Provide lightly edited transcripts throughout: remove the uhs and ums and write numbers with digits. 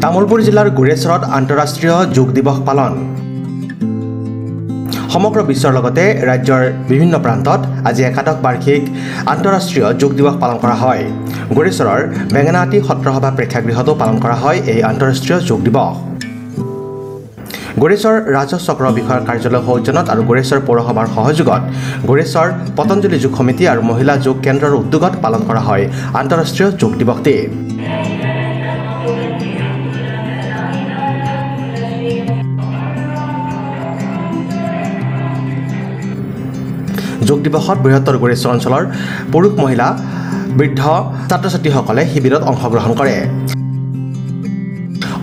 তামুলপুৰ জিলাৰ গুৰেশ্বৰত আন্তঃৰাষ্ট্ৰীয় যোগ দিৱস পালন সমগ্ৰ বিশ্বৰ লগতে ৰাজ্যৰ বিভিন্ন প্ৰান্তত আজি একাদশ বাৰ্ষিক আন্তঃৰাষ্ট্ৰীয় যোগ দিৱস পালন কৰা হয় গুৰেশ্বৰৰ বেঙেনাআটি সত্ৰসভা প্ৰেক্ষাগৃহতো পালন কৰা হয় এই আন্তঃৰাষ্ট্ৰীয় যোগ দিৱস গুৰেশ্বৰ ৰাজহ চক্ৰ বিষয়ৰ কাৰ্যালয় সৌজন্যত আৰু গুৰেশ্বৰ পৌৰসভাৰ সহযোগত গুৰেশ্বৰ পতঞ্জলি যোগ সমিতি আৰু মহিলা যোগ কেন্দ্ৰৰ উদ্যোগত পালন কৰা হয় আন্তঃৰাষ্ট্ৰীয় যোগ দিৱসটি যোগ দিৱসত বৃহত্তৰ গুৰেশ্বৰ অঞ্চলৰ পুৰুষ মহিলা বৃদ্ধ ছাত্ৰ-ছাত্ৰীসকলে শিবিৰত অংশগ্ৰহণ কৰে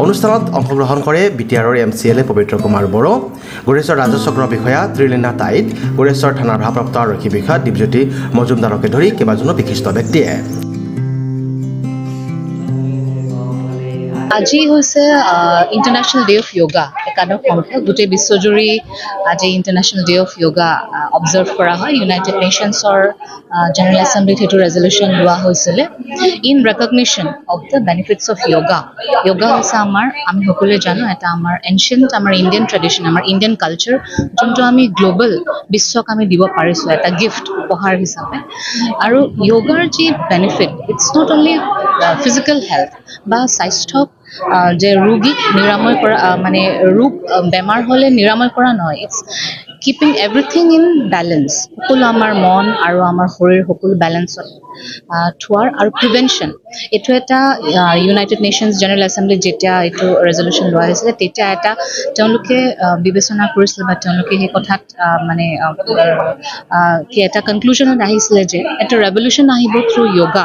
অনুষ্ঠানত অংশগ্ৰহণ কৰে বিটিআৰৰ এমচিএলএ পবিত্ৰ কুমাৰ বড়ো গুৰেশ্বৰ ৰাজহ চক্ৰ বিষয়া ত্ৰিলীনা টাইট গুৰেশ্বৰ থানাৰ ভাৰপ্ৰাপ্ত আৰক্ষী বিষয়া দীপজ্যোতি মজুমদাৰকে ধৰি কেইবাজনো বিশিষ্ট ব্যক্তিয়ে আজি হৈছে ইণ্টাৰনেশ্যনেল ডে অফ য়োগা একাদশ সংখ্যক গোটেই বিশ্বজুৰি আজি international day of yoga observe কৰা হয় ইউনাইটেড নেশ্যনছৰ জেনেৰেল এছেম্বলিত সেইটো ৰেজলিউশ্যন লোৱা হৈছিলে in recognition of the benefits of yoga yoga হৈছে আমি সকলোৱে জানো এটা আমাৰ এনচিয়েণ্ট আমাৰ ইণ্ডিয়ান ট্ৰেডিশ্যন আমাৰ ইণ্ডিয়ান কালচাৰ যোনটো আমি গ্ল'বেল বিশ্বক আমি দিব পাৰিছোঁ এটা গিফ্ট উপহাৰ হিচাপে আৰু য়োগাৰ যি benefit it's not only physical health বা স্বাস্থ্য যে ৰোগীক নিৰাময় কৰা মানে ৰোগ বেমাৰ হ'লে নিৰাময় কৰা নহয় it's keeping everything in balance সকলো আমাৰ মন আৰু আমাৰ শৰীৰ সকলো বেলেঞ্চত থোৱাৰ আৰু প্ৰিভেনশ্যন এইটো এটা ইউনাইটেড নেশ্যনছ জেনেৰেল এছেম্বলিত যেতিয়া এইটো ৰেজলিউশ্যন লোৱা হৈছিলে তেতিয়া এটা তেওঁলোকে বিবেচনা কৰিছিলে বা তেওঁলোকে সেই কথাত মানে কি এটা কনক্লুজনত আহিছিলে যে এটা ৰেভলিউশ্যন আহিব থ্ৰু য়োগা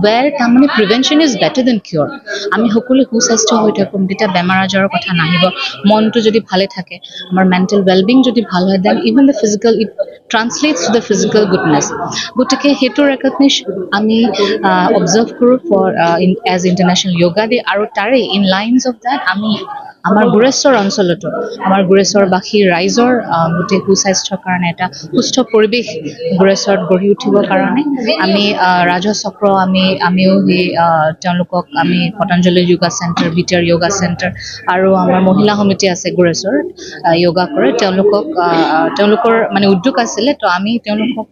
ৱেৰ তাৰমানে প্ৰিভেনশ্যন ইজ বেটাৰ দেন কিয়ৰ আমি সকলো সুস্বাস্থ্য হৈ থাকোঁ তেতিয়া বেমাৰ আজাৰৰ কথা নাহিব মনটো যদি ভালে থাকে আমাৰ মেণ্টেল ৱেলবিং যদি ভাল হয় then even the physical it translates to the physical goodness গতিকে সেইটো ৰেকগনিশ্যন আমি অবজাৰ্ভ কৰোঁ for as international yoga day আৰু তাৰে ইন লাইনছ অফ দেট আমি আমাৰ গুৰেশ্বৰ অঞ্চলতো আমাৰ গুৰেশ্বৰবাসী ৰাইজৰ গোটেই সুস্বাস্থ্যৰ কাৰণে এটা সুস্থ পৰিৱেশ গুৰেশ্বৰত গঢ়ি উঠিবৰ কাৰণে আমি ৰাজহ চক্ৰ আমিও সেই তেওঁলোকক আমি Patanjali yoga centre BTR yoga centre আৰু আমাৰ মহিলা সমিতি আছে গুৰেশ্বৰত যোগা কৰে তেওঁলোকৰ মানে উদ্যোগ আছিলে তো আমি তেওঁলোকক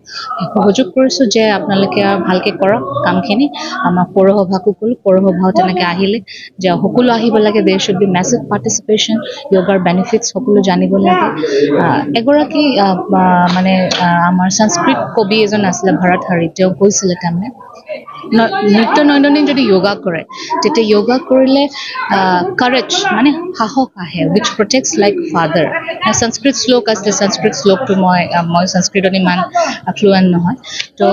সহযোগ কৰিছোঁ যে আপোনালোকে ভালকৈ কৰক কামখিনি আমাৰ পৌৰসভাকো ক'লোঁ পৌৰসভাও তেনেকৈ আহিলে যে সকলো আহিব লাগে there should be massive participation য়োগাৰ বেনিফিটছ সকলো জানিব লাগে এগৰাকী মানে আমাৰ সংস্কৃত কবি এজন আছিলে ভৰত হৰি তেওঁ কৈছিলে তাৰমানে নিত্য নৈনন্দিন যদি য়োগা কৰে তেতিয়া য়োগা কৰিলে কাৰেজ মানে সাহস আহে উইচ প্ৰটেক্টছ লাইক ফাদাৰ সংস্কৃত শ্লোক আছিলে সংস্কৃত শ্লোকটো মই সংস্কৃতত ইমান ফ্লুৱেণ্ট নহয় তো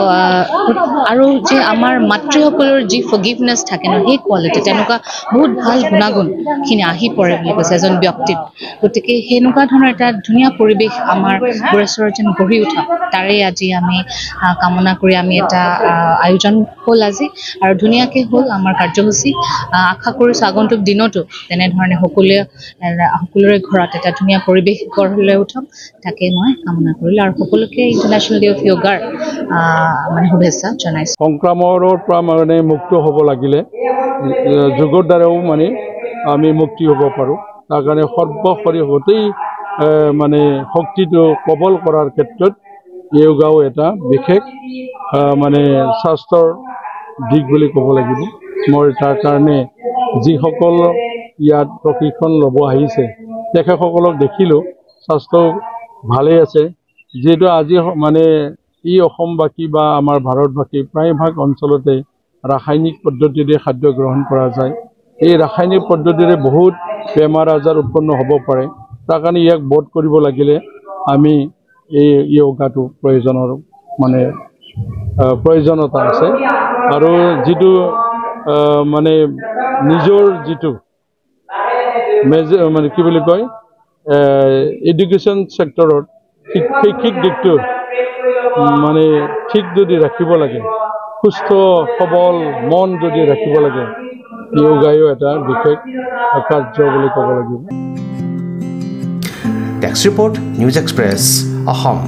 আৰু যে আমাৰ মাতৃসকলৰ যি ফৰগিভনেছ থাকে ন সেই কোৱালিটি তেনেকুৱা বহুত ভাল গুণাগুণখিনি আহি পৰে বুলি কৈছে এজন ব্যক্তিত গতিকে সেনেকুৱা ধৰণৰ এটা ধুনীয়া পৰিৱেশ আমাৰ গুৰেশ্বৰত যেন গঢ়ি উঠক তাৰে আজি আমি কামনা কৰি আমি এটা আয়োজন হ'ল আজি আৰু ধুনীয়াকৈ হ'ল আমাৰ কাৰ্যসূচী আশা কৰিছোঁ আগন্তুক দিনতো তেনেধৰণে সকলোৰে ঘৰত এটা ধুনীয়া পৰিৱেশ গঢ় লৈ উঠক তাকে মই কামনা কৰিলোঁ আৰু সকলোকে ইণ্টাৰনেশ্যনেল ডে অফ য়োগাৰ মানে শুভেচ্ছা জনাইছোঁ সংক্ৰমণৰ পৰা মানে মুক্ত হ'ব লাগিলে যোগৰ দ্বাৰাও মানে আমি মুক্তি হ'ব পাৰোঁ তাৰ কাৰণে সৰ্বশৰীৰ গোটেই মানে শক্তিটো প্ৰবল কৰাৰ ক্ষেত্ৰত য়োগাও এটা বিশেষ মানে স্বাস্থ্যৰ দিশ বুলি ক'ব লাগিব মই তাৰ কাৰণে যিসকল ইয়াত প্ৰশিক্ষণ ল'ব আহিছে তেখেতসকলক দেখিলোঁ স্বাস্থ্য ভালেই আছে যিহেতু আজি মানে ই অসমবাসী বা আমাৰ ভাৰতবাসী প্ৰায়ভাগ অঞ্চলতে ৰাসায়নিক পদ্ধতিৰে খাদ্য গ্ৰহণ কৰা যায় এই ৰাসায়নিক পদ্ধতিৰে বহুত বেমাৰ আজাৰ উৎপন্ন হ'ব পাৰে তাৰ কাৰণে ইয়াক বধ কৰিব লাগিলে আমি এই য়োগাটো প্ৰয়োজনীয়তা আছে আৰু যিটো মানে নিজৰ যিটো মানে কি বুলি কয় এডুকেশ্যন ছেক্টৰত শৈক্ষিক দিশটো মানে ঠিক যদি ৰাখিব লাগে সুস্থ সবল মন যদি ৰাখিব লাগে য়োগায়ো এটা বিশেষ কাৰ্য বুলি ক'ব লাগিব desk report news express Assam